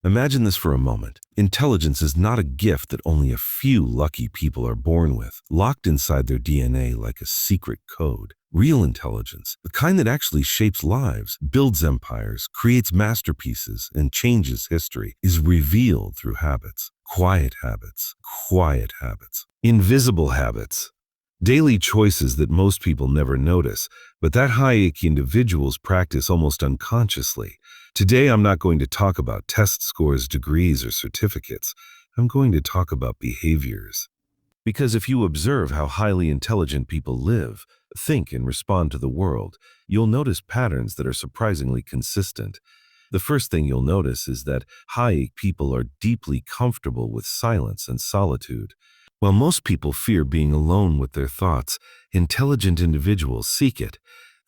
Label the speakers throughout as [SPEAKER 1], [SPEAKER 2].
[SPEAKER 1] Imagine this for a moment. Intelligence is not a gift that only a few lucky people are born with, locked inside their DNA like a secret code. Real intelligence, the kind that actually shapes lives, builds empires, creates masterpieces, and changes history, is revealed through habits. Quiet habits, quiet habits. Invisible habits. Daily choices that most people never notice, but that high-IQ individuals practice almost unconsciously. Today, I'm not going to talk about test scores, degrees, or certificates. I'm going to talk about behaviors. Because if you observe how highly intelligent people live, think, and respond to the world, you'll notice patterns that are surprisingly consistent. The first thing you'll notice is that high-IQ people are deeply comfortable with silence and solitude. While most people fear being alone with their thoughts, intelligent individuals seek it.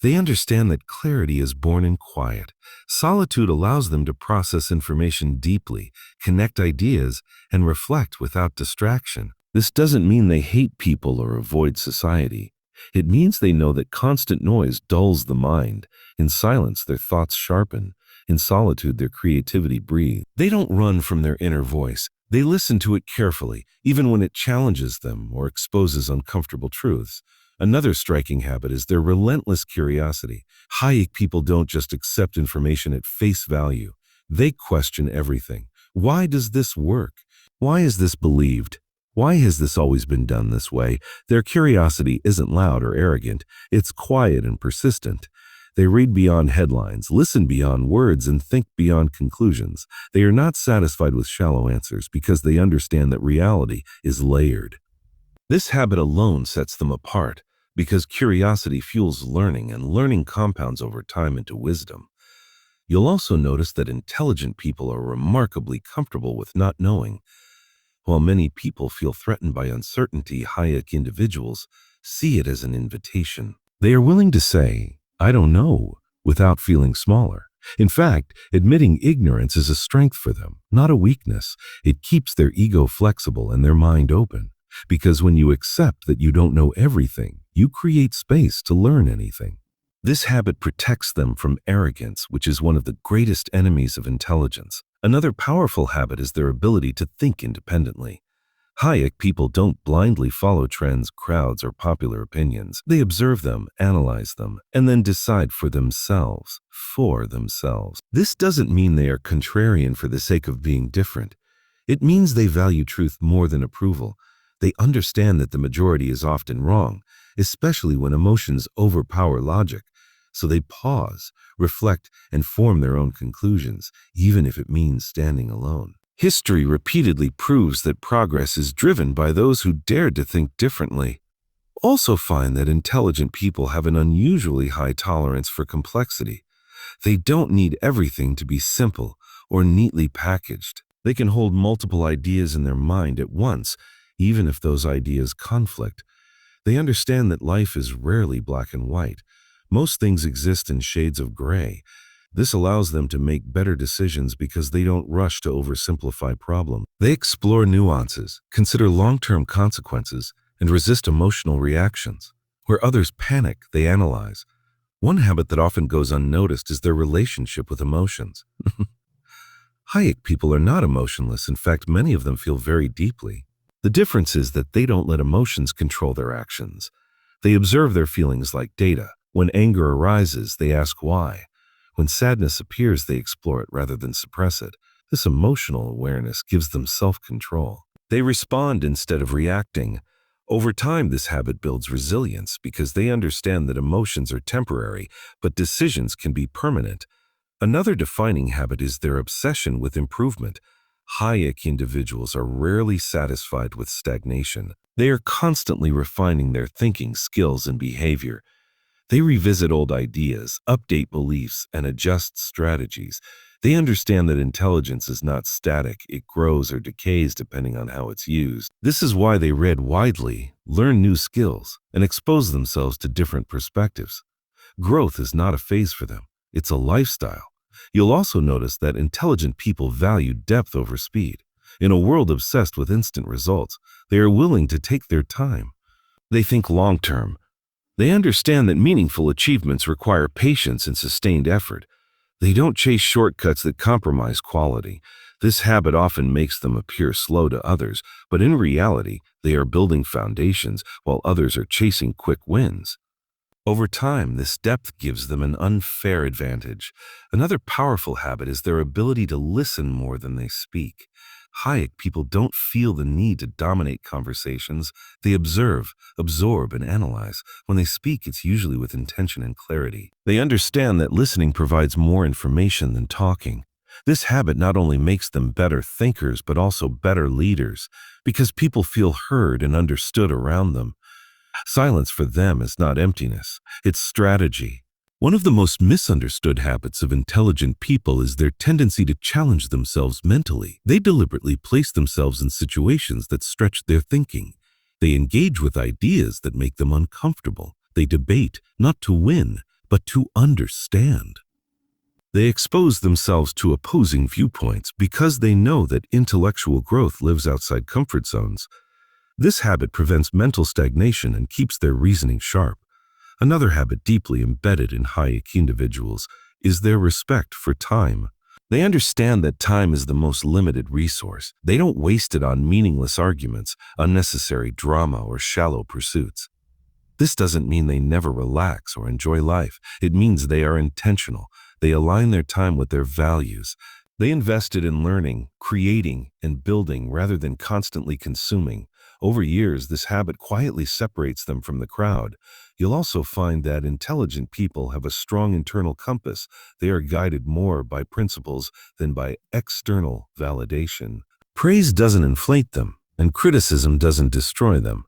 [SPEAKER 1] They understand that clarity is born in quiet. Solitude allows them to process information deeply, connect ideas, and reflect without distraction. This doesn't mean they hate people or avoid society. It means they know that constant noise dulls the mind. In silence, their thoughts sharpen. In solitude, their creativity breathes. They don't run from their inner voice. They listen to it carefully, even when it challenges them or exposes uncomfortable truths. Another striking habit is their relentless curiosity. High-IQ people don't just accept information at face value. They question everything. Why does this work? Why is this believed? Why has this always been done this way? Their curiosity isn't loud or arrogant. It's quiet and persistent. They read beyond headlines, listen beyond words, and think beyond conclusions. They are not satisfied with shallow answers because they understand that reality is layered. This habit alone sets them apart because curiosity fuels learning, and learning compounds over time into wisdom. You'll also notice that intelligent people are remarkably comfortable with not knowing. While many people feel threatened by uncertainty, high-IQ individuals see it as an invitation. They are willing to say, "I don't know," without feeling smaller. In fact, admitting ignorance is a strength for them, not a weakness. It keeps their ego flexible and their mind open. Because when you accept that you don't know everything, you create space to learn anything. This habit protects them from arrogance, which is one of the greatest enemies of intelligence. Another powerful habit is their ability to think independently. High-IQ people don't blindly follow trends, crowds, or popular opinions. They observe them, analyze them, and then decide for themselves. This doesn't mean they are contrarian for the sake of being different. It means they value truth more than approval. They understand that the majority is often wrong, especially when emotions overpower logic. So they pause, reflect, and form their own conclusions, even if it means standing alone. History repeatedly proves that progress is driven by those who dared to think differently. Also find that intelligent people have an unusually high tolerance for complexity. They don't need everything to be simple or neatly packaged. They can hold multiple ideas in their mind at once, even if those ideas conflict. They understand that life is rarely black and white. Most things exist in shades of gray. This allows them to make better decisions because they don't rush to oversimplify problems. They explore nuances, consider long-term consequences, and resist emotional reactions. Where others panic, they analyze. One habit that often goes unnoticed is their relationship with emotions. High-IQ people are not emotionless. In fact, many of them feel very deeply. The difference is that they don't let emotions control their actions. They observe their feelings like data. When anger arises, they ask why. When sadness appears, they explore it rather than suppress it. This emotional awareness gives them self-control. They respond instead of reacting. Over time, this habit builds resilience because they understand that emotions are temporary, but decisions can be permanent. Another defining habit is their obsession with improvement. High-IQ individuals are rarely satisfied with stagnation. They are constantly refining their thinking, skills, and behavior. They revisit old ideas, update beliefs, and adjust strategies. They understand that intelligence is not static. It grows or decays depending on how it's used. This is why they read widely, learn new skills, and expose themselves to different perspectives. Growth is not a phase for them. It's a lifestyle. You'll also notice that intelligent people value depth over speed. In a world obsessed with instant results, they are willing to take their time. They think long-term. They understand that meaningful achievements require patience and sustained effort. They don't chase shortcuts that compromise quality. This habit often makes them appear slow to others, but in reality, they are building foundations while others are chasing quick wins. Over time, this depth gives them an unfair advantage. Another powerful habit is their ability to listen more than they speak. Hayek people don't feel the need to dominate conversations. They observe, absorb, and analyze. When they speak, it's usually with intention and clarity. They understand that listening provides more information than talking. This habit not only makes them better thinkers, but also better leaders, because people feel heard and understood around them. Silence for them is not emptiness, it's strategy. One of the most misunderstood habits of intelligent people is their tendency to challenge themselves mentally. They deliberately place themselves in situations that stretch their thinking. They engage with ideas that make them uncomfortable. They debate, not to win, but to understand. They expose themselves to opposing viewpoints because they know that intellectual growth lives outside comfort zones. This habit prevents mental stagnation and keeps their reasoning sharp. Another habit deeply embedded in Hayek individuals is their respect for time. They understand that time is the most limited resource. They don't waste it on meaningless arguments, unnecessary drama, or shallow pursuits. This doesn't mean they never relax or enjoy life. It means they are intentional. They align their time with their values. They invested in learning, creating, and building rather than constantly consuming. Over years, this habit quietly separates them from the crowd. You'll also find that intelligent people have a strong internal compass. They are guided more by principles than by external validation. Praise doesn't inflate them, and criticism doesn't destroy them.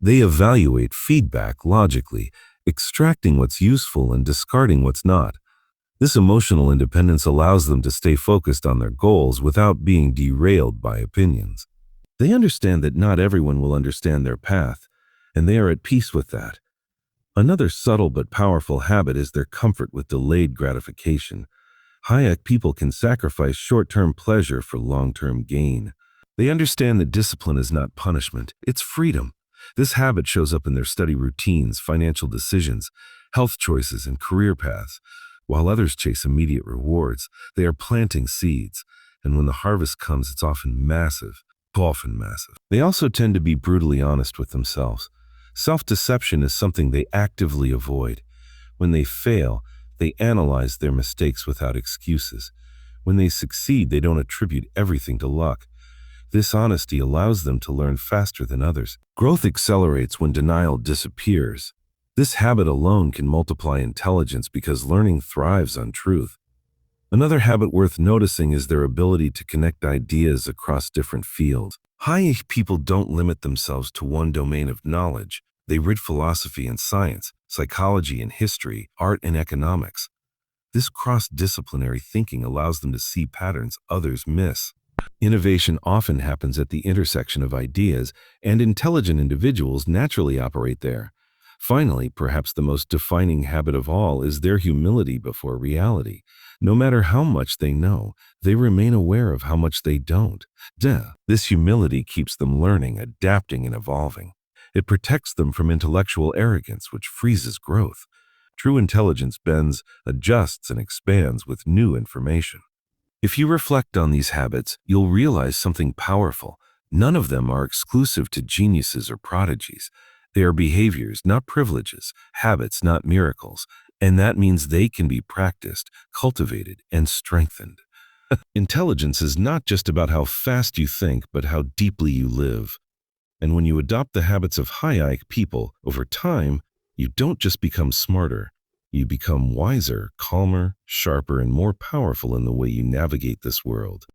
[SPEAKER 1] They evaluate feedback logically, extracting what's useful and discarding what's not. This emotional independence allows them to stay focused on their goals without being derailed by opinions. They understand that not everyone will understand their path, and they are at peace with that. Another subtle but powerful habit is their comfort with delayed gratification. Hayek people can sacrifice short-term pleasure for long-term gain. They understand that discipline is not punishment, it's freedom. This habit shows up in their study routines, financial decisions, health choices, and career paths. While others chase immediate rewards, they are planting seeds, and when the harvest comes, it's often massive. They also tend to be brutally honest with themselves. Self-deception is something they actively avoid. When they fail, they analyze their mistakes without excuses. When they succeed, they don't attribute everything to luck. This honesty allows them to learn faster than others. Growth accelerates when denial disappears. This habit alone can multiply intelligence because learning thrives on truth. Another habit worth noticing is their ability to connect ideas across different fields. Hayek people don't limit themselves to one domain of knowledge. They read philosophy and science, psychology and history, art and economics. This cross-disciplinary thinking allows them to see patterns others miss. Innovation often happens at the intersection of ideas, and intelligent individuals naturally operate there. Finally, perhaps the most defining habit of all is their humility before reality. No matter how much they know, they remain aware of how much they don't. This humility keeps them learning, adapting, and evolving. It protects them from intellectual arrogance, which freezes growth. True intelligence bends, adjusts, and expands with new information. If you reflect on these habits, you'll realize something powerful. None of them are exclusive to geniuses or prodigies. They are behaviors, not privileges, habits, not miracles, and that means they can be practiced, cultivated, and strengthened. Intelligence is not just about how fast you think, but how deeply you live. And when you adopt the habits of Hayek people, over time, you don't just become smarter. You become wiser, calmer, sharper, and more powerful in the way you navigate this world.